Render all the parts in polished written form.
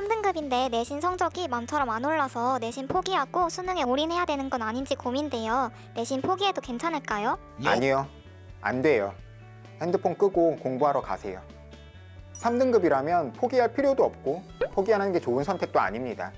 3등급인데 내신 성적이 맘처럼 안 올라서 내신 포기하고 수능에 올인해야 되는 건 아닌지 고민돼요. 내신 포기해도 괜찮을까요? 아니요, 안 돼요. 핸드폰 끄고 공부하러 가세요. 3등급이라면 포기할 필요도 없고 포기하는 게 좋은 선택도 아닙니다.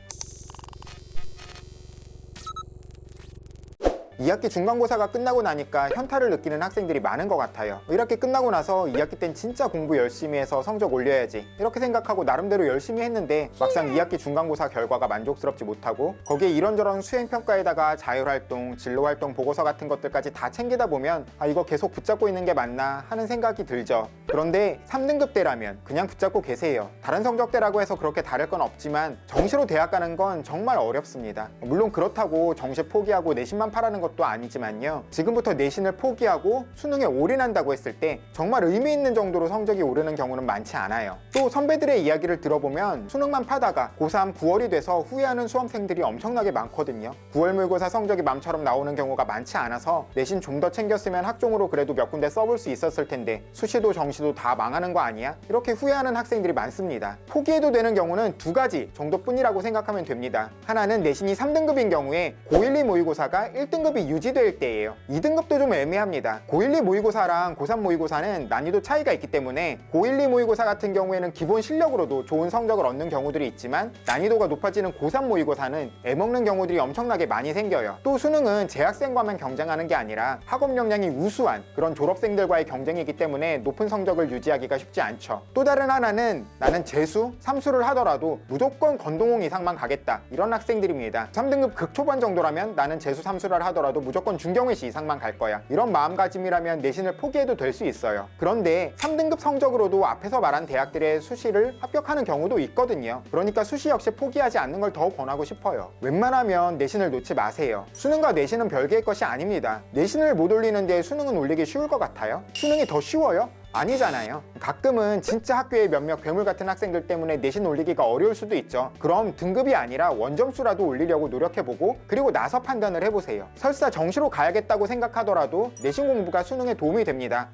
2학기 중간고사가 끝나고 나니까 현타를 느끼는 학생들이 많은 것 같아요. 1학기 끝나고 나서 2학기 땐 진짜 공부 열심히 해서 성적 올려야지 이렇게 생각하고 나름대로 열심히 했는데 막상 2학기 중간고사 결과가 만족스럽지 못하고 거기에 이런저런 수행평가에다가 자율활동, 진로활동 보고서 같은 것들까지 다 챙기다 보면 이거 계속 붙잡고 있는 게 맞나 하는 생각이 들죠. 그런데 3등급 때라면 그냥 붙잡고 계세요. 다른 성적대라고 해서 그렇게 다를 건 없지만 정시로 대학 가는 건 정말 어렵습니다. 물론 그렇다고 정시 포기하고 내신만 파라는 것도 아니지만요, 지금부터 내신을 포기하고 수능에 올인한다고 했을 때 정말 의미 있는 정도로 성적이 오르는 경우는 많지 않아요. 또 선배들의 이야기를 들어보면 수능만 파다가 고3 9월이 돼서 후회하는 수험생들이 엄청나게 많거든요. 9월 모의고사 성적이 맘처럼 나오는 경우가 많지 않아서 내신 좀 더 챙겼으면 학종으로 그래도 몇 군데 써볼 수 있었을 텐데 수시도 정시도 다 망하는 거 아니야? 이렇게 후회하는 학생들이 많습니다. 포기해도 되는 경우는 두 가지 정도뿐이라고 생각하면 됩니다. 하나는 내신이 3등급인 경우에 고1, 2 모의고사가 1등급이 유지될 때예요. 2등급도 좀 애매합니다. 고1, 2 모의고사랑 고3 모의고사는 난이도 차이가 있기 때문에 고1, 2 모의고사 같은 경우에는 기본 실력으로도 좋은 성적을 얻는 경우들이 있지만 난이도가 높아지는 고3 모의고사는 애먹는 경우들이 엄청나게 많이 생겨요. 또 수능은 재학생과만 경쟁하는 게 아니라 학업 역량이 우수한 그런 졸업생들과의 경쟁이기 때문에 높은 성적을 유지하기가 쉽지 않죠. 또 다른 하나는 나는 재수, 삼수를 하더라도 무조건 건동홍 이상만 가겠다 이런 학생들입니다. 3등급 극초반 정도라면 나는 재수, 삼수를 하더라도 무조건 중경외시 이상만 갈 거야 이런 마음가짐이라면 내신을 포기해도 될 수 있어요. 그런데 3등급 성적으로도 앞에서 말한 대학들의 수시를 합격하는 경우도 있거든요. 그러니까 수시 역시 포기하지 않는 걸 더 권하고 싶어요. 웬만하면 내신을 놓지 마세요. 수능과 내신은 별개의 것이 아닙니다. 내신을 못 올리는데 수능은 올리기 쉬울 것 같아요? 수능이 더 쉬워요? 아니잖아요. 가끔은 진짜 학교의 몇몇 괴물 같은 학생들 때문에 내신 올리기가 어려울 수도 있죠. 그럼 등급이 아니라 원점수라도 올리려고 노력해보고 그리고 나서 판단을 해보세요. 설사 정시로 가야겠다고 생각하더라도 내신 공부가 수능에 도움이 됩니다.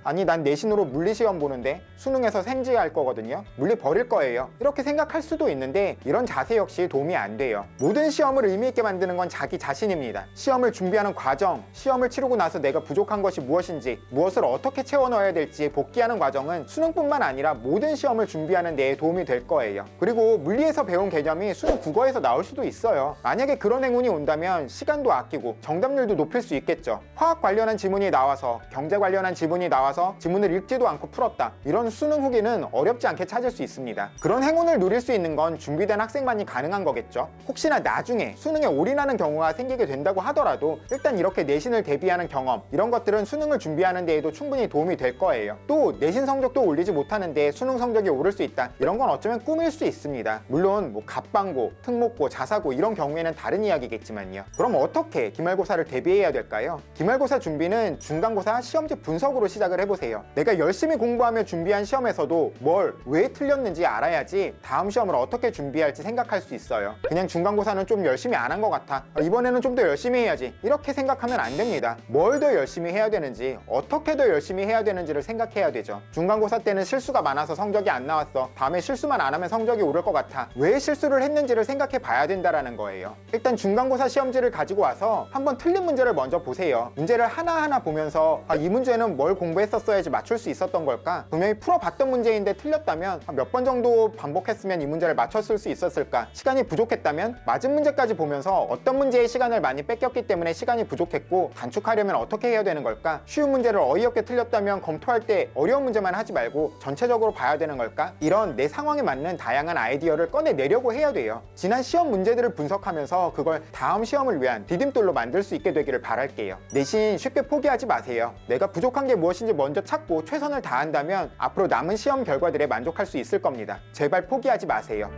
아니 난 내신으로 물리시험 보는데 수능에서 생지할 거거든요. 물리 버릴 거예요. 이렇게 생각할 수도 있는데 이런 자세 역시 도움이 안 돼요. 모든 시험을 의미 있게 만드는 건 자기 자신입니다. 시험을 준비하는 과정, 시험을 치르고 나서 내가 부족한 것이 무엇인지, 무엇을 어떻게 채워 넣어야 될지 복귀하는 과정은 수능뿐만 아니라 모든 시험을 준비하는 데에 도움이 될 거예요. 그리고 물리에서 배운 개념이 수능 국어에서 나올 수도 있어요. 만약에 그런 행운이 온다면 시간도 아끼고 정답률도 높일 수 있겠죠. 화학 관련한 지문이 나와서, 경제 관련한 지문이 나와서 지문을 읽지도 않고 풀었다, 이런 수능 후기는 어렵지 않게 찾을 수 있습니다. 그런 행운을 누릴 수 있는 건 준비된 학생만이 가능한 거겠죠. 혹시나 나중에 수능에 올인하는 경우가 생기게 된다고 하더라도 일단 이렇게 내신을 대비하는 경험, 이런 것들은 수능을 준비하는 데에도 충분히 도움이 될 거예요. 또 내신 성적도 올리지 못하는데 수능 성적이 오를 수 있다, 이런 건 어쩌면 꿈일 수 있습니다. 물론 갑방고, 특목고, 자사고 이런 경우에는 다른 이야기겠지만요. 그럼 어떻게 기말고사를 대비해야 될까요? 기말고사 준비는 중간고사 시험지 분석으로 시작을 해보세요. 내가 열심히 공부하며 준비한 시험에서도 뭘 왜 틀렸는지 알아야지 다음 시험을 어떻게 준비할지 생각할 수 있어요. 그냥 중간고사는 좀 열심히 안 한 것 같아, 이번에는 좀 더 열심히 해야지, 이렇게 생각하면 안 됩니다. 뭘 더 열심히 해야 되는지, 어떻게 더 열심히 해야 되는지를 생각해야 되죠. 중간고사 때는 실수가 많아서 성적이 안 나왔어, 다음에 실수만 안 하면 성적이 오를 것 같아, 왜 실수를 했는지를 생각해 봐야 된다라는 거예요. 일단 중간고사 시험지를 가지고 와서 한번 틀린 문제를 먼저 보세요. 문제를 하나하나 보면서 이 문제는 뭘 공부했었어야지 맞출 수 있었던 걸까? 분명히 풀어봤던 문제인데 틀렸다면 몇 번 정도 반복했으면 이 문제를 맞췄을 수 있었을까? 시간이 부족했다면 맞은 문제까지 보면서 어떤 문제에 시간을 많이 뺏겼기 때문에 시간이 부족했고 단축하려면 어떻게 해야 되는 걸까? 쉬운 문제를 어이없게 틀렸다면 검토할 때 어려운 문제만 하지 말고 전체적으로 봐야 되는 걸까? 이런 내 상황에 맞는 다양한 아이디어를 꺼내내려고 해야 돼요. 지난 시험 문제들을 분석하면서 그걸 다음 시험을 위한 디딤돌로 만들 수 있게 되기를 바랄게요. 내신 쉽게 포기하지 마세요. 내가 부족한 게 무엇인지 먼저 찾고 최선을 다한다면 앞으로 남은 시험 결과들에 만족할 수 있을 겁니다. 제발 포기하지 마세요.